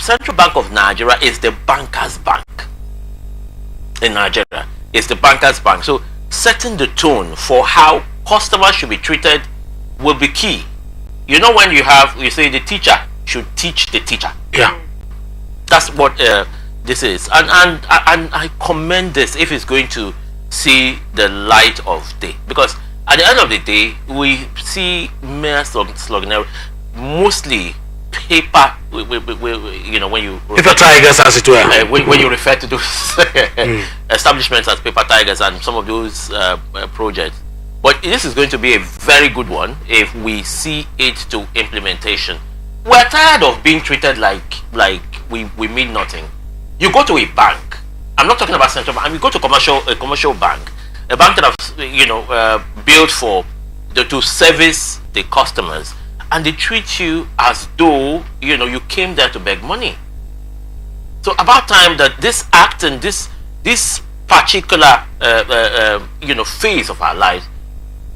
Central Bank of Nigeria is the bankers' bank in Nigeria. It's the bankers' bank. So setting the tone for how customers should be treated will be key. You know, when you say the teacher should teach the teacher. Yeah. That's what this is. And I commend this if it's going to see the light of day. Because at the end of the day, we see mere slogan, mostly paper, you know, when you paper tigers, as it were. When you refer to those establishments as paper tigers and some of those projects. But this is going to be a very good one if we see it to implementation. We're tired of being treated like we mean nothing. You go to a bank. I'm not talking about central bank. I mean, go to a commercial bank, a bank that have built to service the customers, and they treat you as though you came there to beg money. So about time that this act and this particular phase of our lives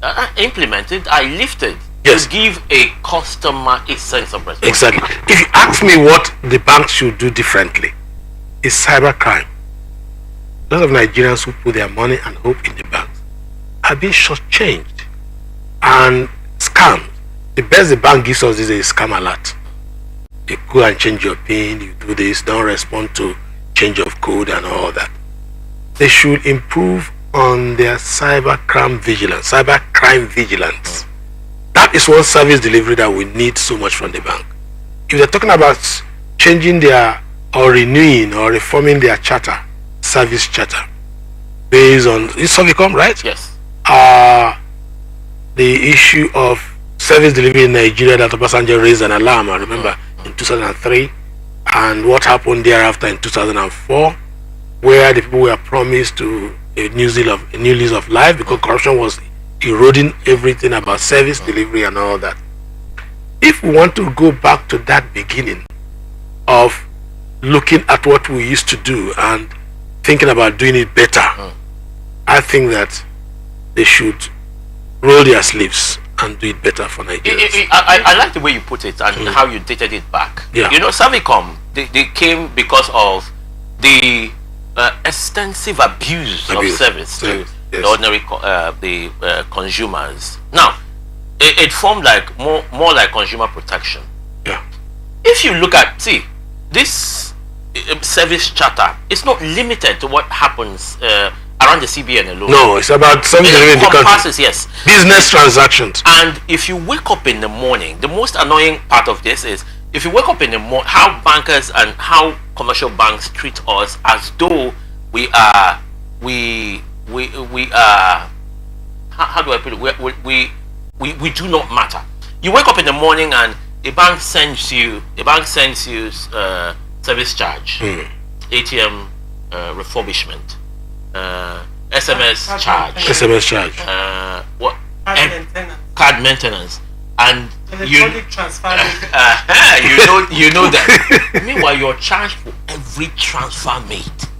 are implemented, are lifted. Yes. To give a customer a sense of responsibility. Exactly. If you ask me what the banks should do differently, it's cybercrime. A lot of Nigerians who put their money and hope in the banks are being shortchanged and scammed. The best the bank gives us is a scam alert. You go and change your PIN, you do this, don't respond to change of code and all that. They should improve on their cybercrime vigilance. That is one service delivery that we need so much from the bank. If they're talking about changing or renewing or reforming their service charter, based on it's Sovicom, right? Yes. The issue of service delivery in Nigeria that Obasanjo raised an alarm, I remember, in 2003, and what happened thereafter in 2004, where the people were promised to a new lease of life because corruption was eroding everything about service delivery and all that. If we want to go back to that beginning of looking at what we used to do and thinking about doing it better, I think that they should roll their sleeves and do it better for Nigerians. I like the way you put it and how you dated it back. Yeah. Savicom, they came because of the extensive abuse of service to the ordinary consumers. Now, it formed like more like consumer protection. Yeah. If you look at this service charter, it's not limited to what happens around the CBN alone. No, it's about something in the country. Yes, business transactions. And if you wake up in the morning, the most annoying part of this is if you wake up in the morning, how bankers and how commercial banks treat us as though we are how do I put it? We do not matter. You wake up in the morning and a bank sends you service charge, ATM refurbishment, SMS charge, what card maintenance, and electronic transfer. You know that. Meanwhile, you're charged for every transfer made.